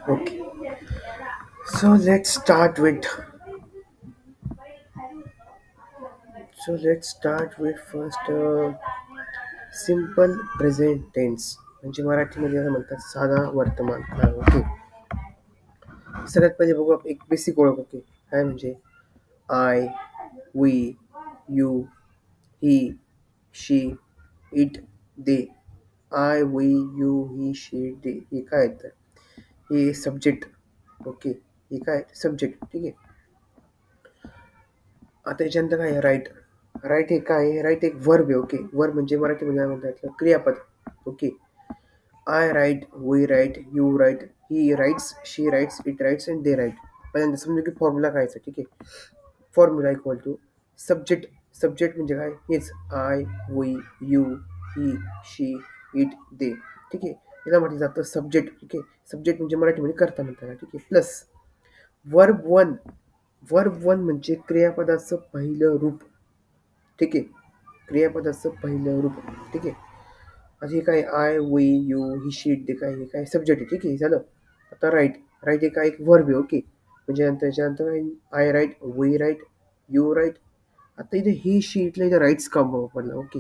Okay, so let's start with first simple present tense म्हणजे मराठीमध्ये याला म्हणतात साधा वर्तमान काळ. ओके, सगळ्यात पहिले बघू आपण एक बेसिक ओळख. ओके, काय म्हणजे I, we, you, he, she, it, they. I, we, you, he, she, they हे काय आहेत तर हे सब्जेक्ट. ओके, हे काय सब्जेक्ट. ठीक आहे. आता याच्यानंतर काय आहे राईट. राईट हे काय आहे? राईट एक वर्ब आहे. ओके, वर्ब म्हणजे मराठीमध्ये काय म्हणतात याला? क्रियापद. Okay, I right, we right, you right, he rights, she rights, it rights and they write. पहिल्यांदा समजा की फॉर्म्युला काय आहे, ठीक आहे. Formula equal to subject. Subject म्हणजे काय? हेच I, we, you, he, she, it, they. ठीक आहे, याला म्हटलं जातं सब्जेक्ट. ठीक आहे, सब्जेक्ट म्हणजे मराठीमध्ये कर्ता म्हणतात. ठीक आहे, plus verb one. Verb one म्हणजे क्रियापदाचं पहिलं रूप. ठीक आहे, क्रियापदाचं पहिलं रूप. ठीक आहे, आता हे काय I, we, you, he, she, it, they काय हे काय सब्जेक्ट आहे. ठीक आहे, झालं. आता राईट. राईट हे काय एक वर्ब आहे. ओके, म्हणजे त्याच्यानंतर काय I right, we right, you right. आता इथे ही शी इथलं इथे राईट्स का वापरला. ओके,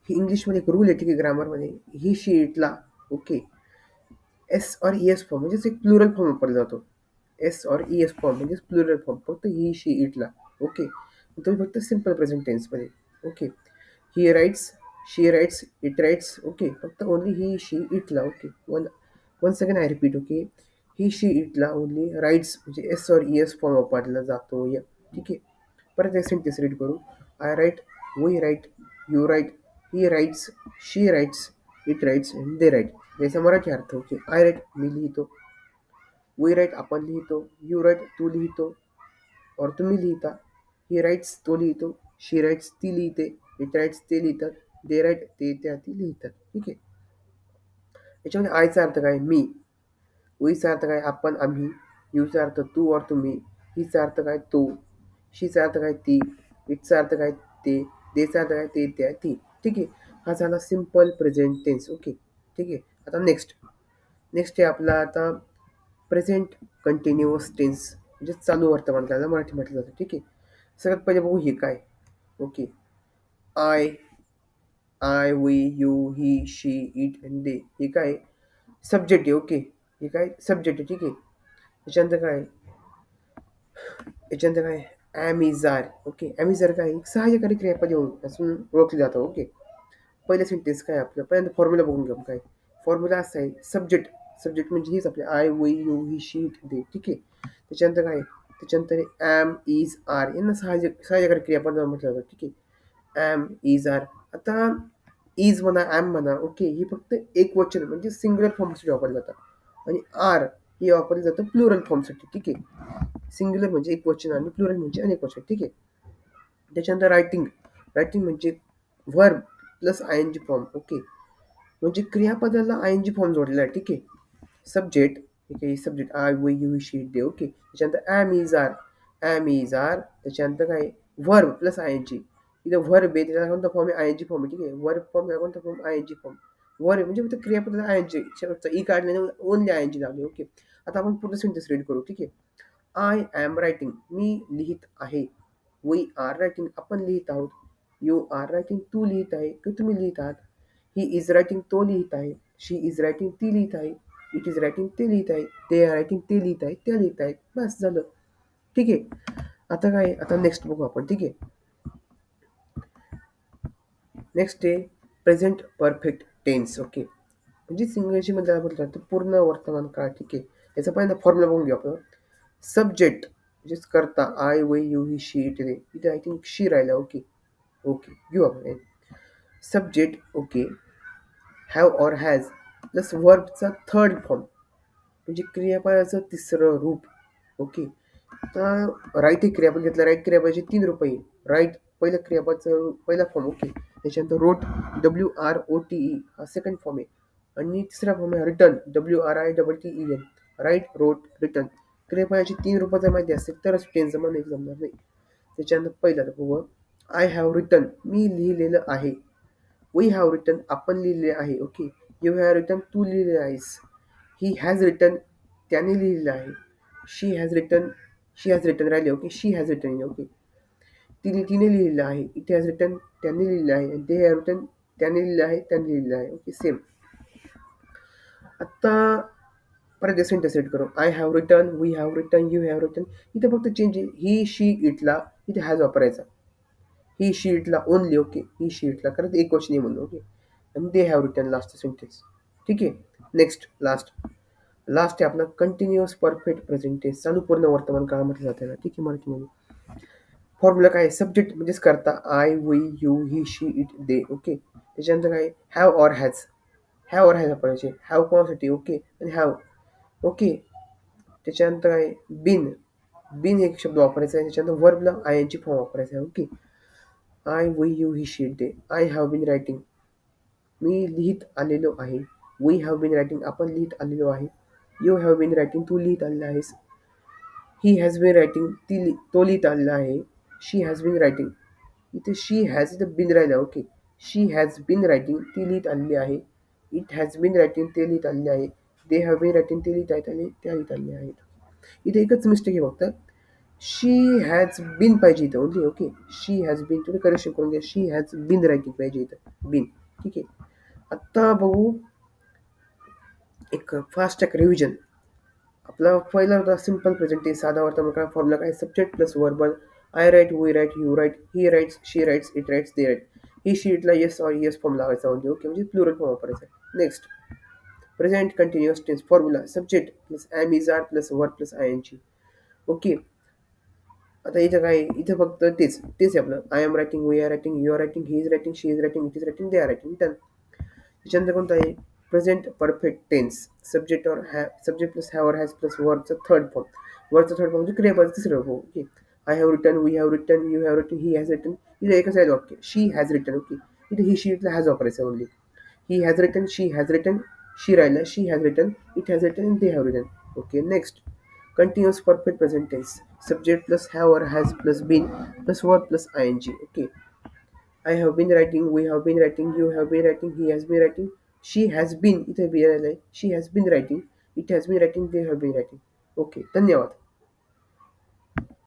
ही इंग्लिशमध्ये एक रूल आहे. ठीक आहे, ग्रामरमध्ये ही शी इटला. ओके, एस और ई एस फॉर्म म्हणजेच एक प्लुरल फॉर्म वापरला जातो. एस और ई एस फॉर्म म्हणजेच प्लुरल फॉर्म फक्त ही शी इटला. ओके, तुम्ही फक्त सिम्पल प्रेझेंट टेन्समध्ये. Okay, he rights, she rights, it writes. Okay, फक्त ओनली ही शी इटला. Okay, one second I repeat. Okay, he she इटला ओनली राईट्स म्हणजे एस और ई एस फॉर्म वापरला जातो या. ठीक आहे, परत एक सेंटेन्स रीड करू. I right, we right, you right, he rights, she rights, it rights and they right. याचा मराठी अर्थ. ओके, आय राईट मी लिहितो, वी राईट आपण लिहितो, यू राईट तू लिहितो और तुम्ही लिहिता, ही राईट्स तो लिहितो, शी राईट्स ती लिहिते, इट राईट्स ते लिहितात, दे राईट ते त्या ती लिहितात. ठीक आहे, याच्यामध्ये आयचा अर्थ काय? मी. वीचा अर्थ काय? आपण आम्ही. यूचा अर्थ तू और तुम्ही. हीचा अर्थ काय? तो. शीचा अर्थ काय? ती. इटचा अर्थ काय? ते. देचा अर्थ काय? ते त्या ती. ठीक आहे, हा झाला सिम्पल प्रेझेंट टेन्स. ओके, ठीक आहे. आता नेक्स्ट आहे आपला आता प्रेझेंट कंटिन्युअस टेन्स म्हणजे चालू वर्तमान काळाला मराठी म्हटलं जातं. ठीक आहे, सगळ्यात पहिले बघू हे काय. Okay, I, we, you, he, she, it and they हे काय सब्जेक्ट आहे. ओके, हे काय सब्जेक्ट आहे. ठीक आहे, याच्यानंतर काय? याच्यानंतर काय? Am is are. Okay, am is are काय एक सहाय्यकारी क्रियापद येऊन असून ओळखलं जातं. ओके, पहिलं सेंटेन्स काय आपलं? पहिल्यांदा फॉर्म्युला बघून घेऊ. काय फॉर्म्युला असा आहे? सब्जेक्ट. सब्जेक्ट म्हणजे हेच आपले I, we, you, he, she, it, they. ठीक आहे, त्याच्यानंतर काय? त्याच्यानंतर ॲम इज आर यांना सहाय्यकारी क्रियापद म्हटलं जातं. ठीक आहे, ॲम इज आर. आता इज म्हणा, ॲम म्हणा. ओके, ही फक्त एक वचन म्हणजे सिंग्युलर फॉर्मसाठी वापरलं जातं आणि आर हे वापरलं जातं प्लुरल फॉर्मसाठी. ठीक आहे, सिंग्युलर म्हणजे एक वचन आणि प्लुरल म्हणजे अनेक वचन. ठीक आहे, त्याच्यानंतर रायटिंग. रायटिंग म्हणजे verb plus I N G form. Okay, म्हणजे क्रियापदाला आय एन जी फॉर्म जोडलेला आहे. ठीक आहे, सब्जेक्ट. ठीक आहे, subject I, we, you, she, they. Okay, त्याच्यानंतर am is are. Am is are त्याच्यानंतर काय? Verb plus I N G. इथं व्हर्ब आहे त्याचा कोणता फॉर्म आहे? आय एन जी फॉर्म आहे. ठीक आहे, व्हर्ब फॉर्म कोणता form? I N G form. Verb म्हणजे फक्त क्रियापदाला आय एन जी शेवटचा ई काढल्याने ओनली आय एन जी लावली. ओके, आता आपण पूर्ण सेंटेन्स रीड करू. ठीक आहे, आय ॲम रायटिंग मी लिहित आहे. वी आर रायटिंग आपण लिहित आहोत. यू आर रायटिंग तू लिहित आहे किंवा तुम्ही लिहित आहात. ही इज रायटिंग तो लिहित आहे. शी इज रायटिंग ती लिहित आहे. इट इज रायटिंग ते लिहित आहे. दे आर रायटिंग ते लिहित आहेत, त्या लिहित आहेत. बस झालं. ठीक आहे, आता काय? आता नेक्स्ट बघू आपण. ठीक आहे, नेक्स्ट आहे प्रेझेंट परफेक्ट टेन्स. ओके, म्हणजे इंग्रजीमध्ये बोलतात तर पूर्ण वर्तमान काळ. ठीक आहे, याचा पहिल्यांदा फॉर्म्युला बघून घेऊ आपण. सब्जेक्ट म्हणजेच करता I, we, you, he, she, it, they. इथे आय थिंक शी राहिला. ओके, ओके घेऊ आपण सब्जेक्ट. ओके, हॅव और हॅज प्लस वर्बचा थर्ड फॉर्म म्हणजे क्रियापदाचं तिसरं रूप. ओके, आता राईट एक क्रियापद घेतलं. राईट क्रियापदाचे 3 रूप आहे. राईट पहिलं क्रियापदाचं पहिला फॉर्म. ओके, त्याच्यानंतर रोट WROTE हा सेकंड फॉर्म आहे आणि तिसरा फॉर्म आहे रिटर्न WRITTEN. राईट, रोट, रिटर्न. क्रियापदाची 3 रूपं जर माहिती असेल तरच टेन्स जमणार नाही. त्याच्यानंतर पहिला बघू. आय हॅव रिटन मी लिहिलेलं आहे. वी हॅव रिटन आपण लिहिलेले आहे. ओके, यू हॅव रिटन तू लिहिलेले आहेस. ही हॅज रिटन, त्याने लिहिलेलं आहे. She has written, she has written राहिले. Okay, she has written. Okay, तिने लिहिलेलं आहे. इट हॅज रिटन, त्यांनी लिहिलेलं आहे. दे हॅव रिटन, त्याने लिहिलेलं आहे, त्यांनी लिहिलेलं आहे. Okay, same. आता परत सेंटेन्स सेट करू. I have return, we have return, you have return. इथे फक्त चेंज आहे. ही शी इटला इथे हॅज वापरायचा. ही शी इटला ओनली. ओके, ही शी इटला कारण एक क्वेश्चन म्हणून. ओके, आणि दे हॅव रिटर्न लास्ट सेंटेन्स. ठीक आहे. नेक्स्ट लास्ट आहे आपला कंटिन्युअस परफेक्ट प्रेझेंट टेन्स. चालू पूर्ण वर्तमान काळ म्हटलं जातं ना. ठीक आहे. मराठीमध्ये फॉर्म्युला काय सब्जेक्ट म्हणजेच करता I, we, you, he, she, it, they. Okay, त्याच्यानंतर काय have or has. Have or has वापरायचे. हॅव कोणासाठी? ओके, आणि हॅव. ओके, त्याच्यानंतर काय बिन. बिन एक शब्द वापरायचा आहे. त्याच्यानंतर वर्बला आय एन ची फॉर्म वापरायचा आहे. Okay, I, we, you, he, she, it, they. I have been writing, मी लिहित आलेलो आहे. वी हॅव बीन रायटिंग, आपण लिहित आलेलो आहे. यू हॅव बीन रायटिंग, तू लिहित आलेला आहेस. ही हॅज बीन रायटिंग, तो लिहित आलेला आहे. शी हॅज बीन रायटिंग, इथे शी हॅज इथं बिन राहिला. Okay, she has been writing, ती लिहित आलेली आहे. इट हॅज बीन रायटिंग, ते लिहित आलेले आहे. दे हॅव बीन रायटिंग, ते लिहित आहेत आले, त्या लिहित आलेल्या आहेत. इथे एकच मिस्टेक आहे फक्त. शी हॅज बीन पाहिजे इथं only. Okay, she has been, तुम्ही करेक्शन करून घ्या. शी हॅज बीन रायटिंग पाहिजे इथं, बीन. ठीक आहे. आत्ता बघू एक फास्ट एक रिव्हिजन. आपला पहिला होता सिंपल प्रेझेंट टेन्स, साधा वर्तमान काळ. फॉर्म्युला काय subject plus verbal. I right, we right, you right, he rights, she rights, it writes, they write. He she इटला येस और येस फॉर्म लावायचा म्हणजे. ओके, म्हणजे प्लुरल फॉर्म वापरायचा. Next present continuous tense. Formula subject plus am is are plus verb plus I N G. Okay, आता इथं काय इथं फक्त तेच तेच आहे आपलं. I am writing, we are writing, you are writing, he is writing, she is writing, it is writing, they are writing. Done. त्याच्यानंतर कोणतं आहे प्रेझेंट परफेक्ट टेन्स. सब्जेक्ट और हॅव, सब्जेक्ट प्लस हॅव और हॅज प्लस वर्बचं third form. वर्बचं third form म्हणजे क्रियापदाचं तिसरं form. Okay, I have return, we have return, you have return, he has return. इथे एकच आहे वाक्य, शी हॅज रिटर्न. ओके, इथे ही शी इथला हॅज वापरायचं only. He has return, she has return, she राहिला, she has return, it has return, they have return. Okay, next continuous perfect present tense. Subject plus have or has plus been plus verb plus ing. Okay, I have been writing, we have been writing, you have been writing, he has been writing, she has been, इथे be आलंय, she has been writing, it has been writing, they have been writing. Okay, धन्यवाद.